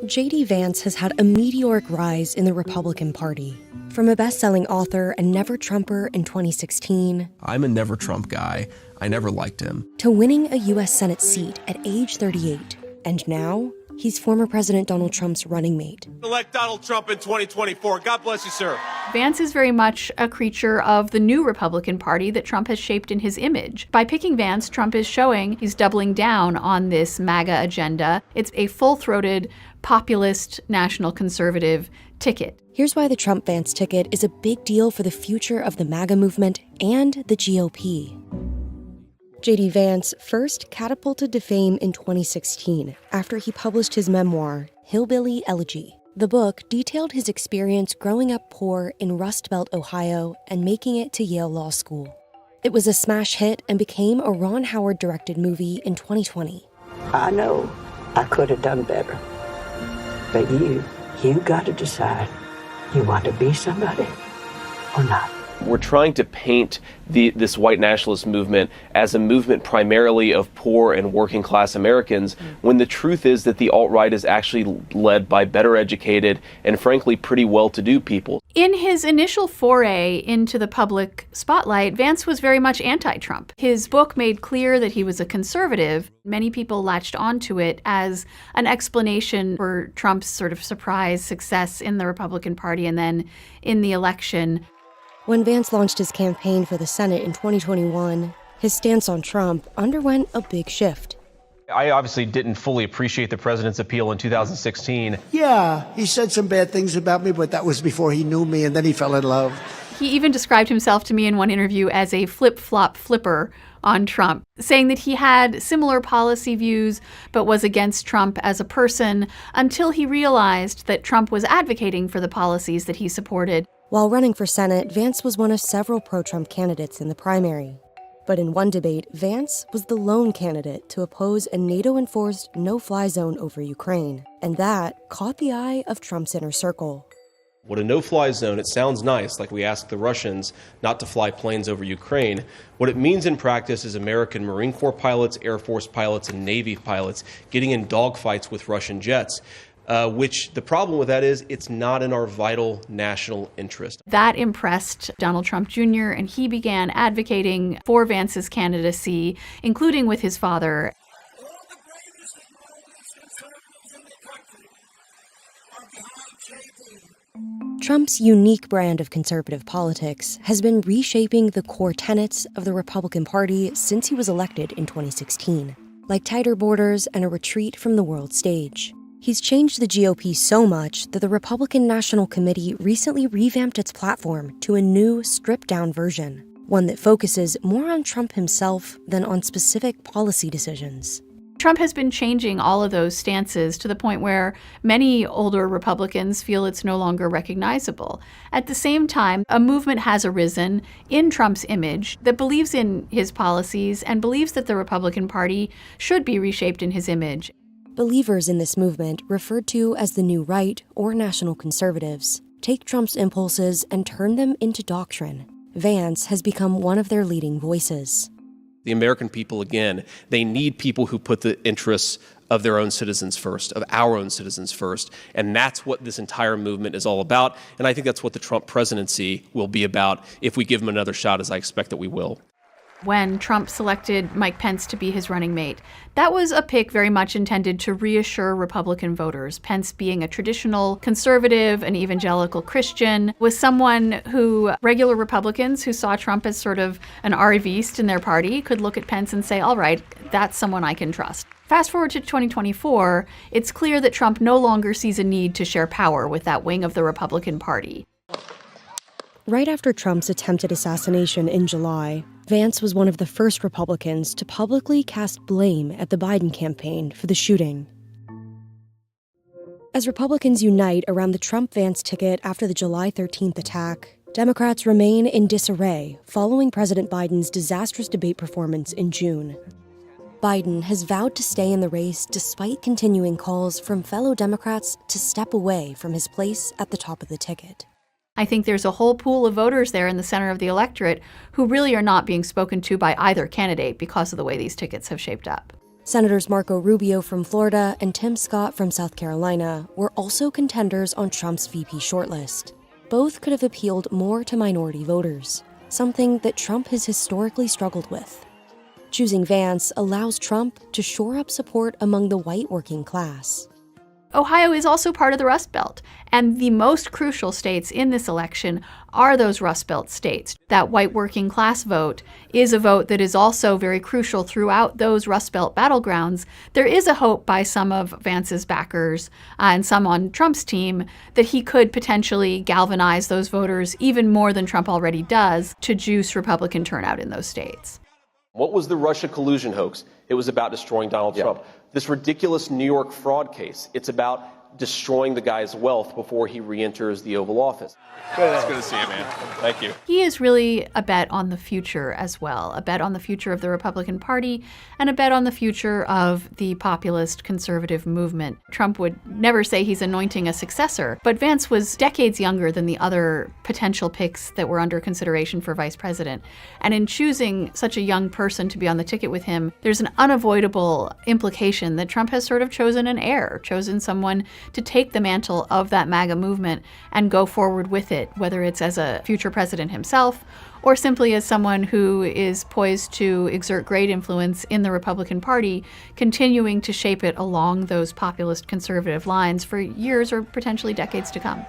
JD Vance has had a meteoric rise in the Republican Party. From a best-selling author and never-Trumper in 2016... I'm a never-Trump guy. I never liked him. ...to winning a U.S. Senate seat at age 38. And now, he's former President Donald Trump's running mate. Elect Donald Trump in 2024. God bless you, sir. Vance is very much a creature of the new Republican Party that Trump has shaped in his image. By picking Vance, Trump is showing he's doubling down on this MAGA agenda. It's a full-throated, populist, national conservative ticket. Here's why the Trump-Vance ticket is a big deal for the future of the MAGA movement and the GOP. JD Vance first catapulted to fame in 2016 after he published his memoir, Hillbilly Elegy. The book detailed his experience growing up poor in Rust Belt, Ohio, and making it to Yale Law School. It was a smash hit and became a Ron Howard-directed movie in 2020. I know I could have done better, but you got to decide. You want to be somebody or not? We're trying to paint this white nationalist movement as a movement primarily of poor and working class Americans, when the truth is that the alt-right is actually led by better educated and frankly pretty well-to-do people. In his initial foray into the public spotlight, Vance was very much anti-Trump. His book made clear that he was a conservative. Many people latched onto it as an explanation for Trump's sort of surprise success in the Republican Party and then in the election. When Vance launched his campaign for the Senate in 2021, his stance on Trump underwent a big shift. I obviously didn't fully appreciate the president's appeal in 2016. Yeah, he said some bad things about me, but that was before he knew me, and then he fell in love. He even described himself to me in one interview as a flip-flop flipper on Trump, saying that he had similar policy views but was against Trump as a person until he realized that Trump was advocating for the policies that he supported. While running for Senate, Vance was one of several pro-Trump candidates in the primary. But in one debate, Vance was the lone candidate to oppose a NATO-enforced no-fly zone over Ukraine, and that caught the eye of Trump's inner circle. What a no-fly zone, it sounds nice, like we asked the Russians not to fly planes over Ukraine. What it means in practice is American Marine Corps pilots, Air Force pilots, and Navy pilots getting in dogfights with Russian jets. Which the problem with that is it's not in our vital national interest. That impressed Donald Trump Jr., and he began advocating for Vance's candidacy, including with his father. Trump's unique brand of conservative politics has been reshaping the core tenets of the Republican Party since he was elected in 2016, like tighter borders and a retreat from the world stage. He's changed the GOP so much that the Republican National Committee recently revamped its platform to a new, stripped-down version, one that focuses more on Trump himself than on specific policy decisions. Trump has been changing all of those stances to the point where many older Republicans feel it's no longer recognizable. At the same time, a movement has arisen in Trump's image that believes in his policies and believes that the Republican Party should be reshaped in his image. Believers in this movement, referred to as the New Right or National Conservatives, take Trump's impulses and turn them into doctrine. Vance has become one of their leading voices. The American people, again, they need people who put the interests of their own citizens first, of our own citizens first, and that's what this entire movement is all about, and I think that's what the Trump presidency will be about if we give him another shot, as I expect that we will. When Trump selected Mike Pence to be his running mate, that was a pick very much intended to reassure Republican voters. Pence, being a traditional conservative, an evangelical Christian, was someone who regular Republicans who saw Trump as sort of an arriviste in their party could look at Pence and say, all right, that's someone I can trust. Fast forward to 2024, it's clear that Trump no longer sees a need to share power with that wing of the Republican Party. Right after Trump's attempted assassination in July, Vance was one of the first Republicans to publicly cast blame at the Biden campaign for the shooting. As Republicans unite around the Trump-Vance ticket after the July 13th attack, Democrats remain in disarray following President Biden's disastrous debate performance in June. Biden has vowed to stay in the race despite continuing calls from fellow Democrats to step away from his place at the top of the ticket. I think there's a whole pool of voters there in the center of the electorate who really are not being spoken to by either candidate because of the way these tickets have shaped up. Senators Marco Rubio from Florida and Tim Scott from South Carolina were also contenders on Trump's VP shortlist. Both could have appealed more to minority voters, something that Trump has historically struggled with. Choosing Vance allows Trump to shore up support among the white working class. Ohio is also part of the Rust Belt, and the most crucial states in this election are those Rust Belt states. That white working class vote is a vote that is also very crucial throughout those Rust Belt battlegrounds. There is a hope by some of Vance's backers and some on Trump's team that he could potentially galvanize those voters even more than Trump already does to juice Republican turnout in those states. What was the Russia collusion hoax? It was about destroying Donald Trump. This ridiculous New York fraud case, it's about destroying the guy's wealth before he re-enters the Oval Office. It's good to see you, man. Thank you. He is really a bet on the future as well, a bet on the future of the Republican Party and a bet on the future of the populist conservative movement. Trump would never say he's anointing a successor, but Vance was decades younger than the other potential picks that were under consideration for vice president. And in choosing such a young person to be on the ticket with him, there's an unavoidable implication that Trump has sort of chosen an heir, chosen someone to take the mantle of that MAGA movement and go forward with it, whether it's as a future president himself or simply as someone who is poised to exert great influence in the Republican Party, continuing to shape it along those populist conservative lines for years or potentially decades to come.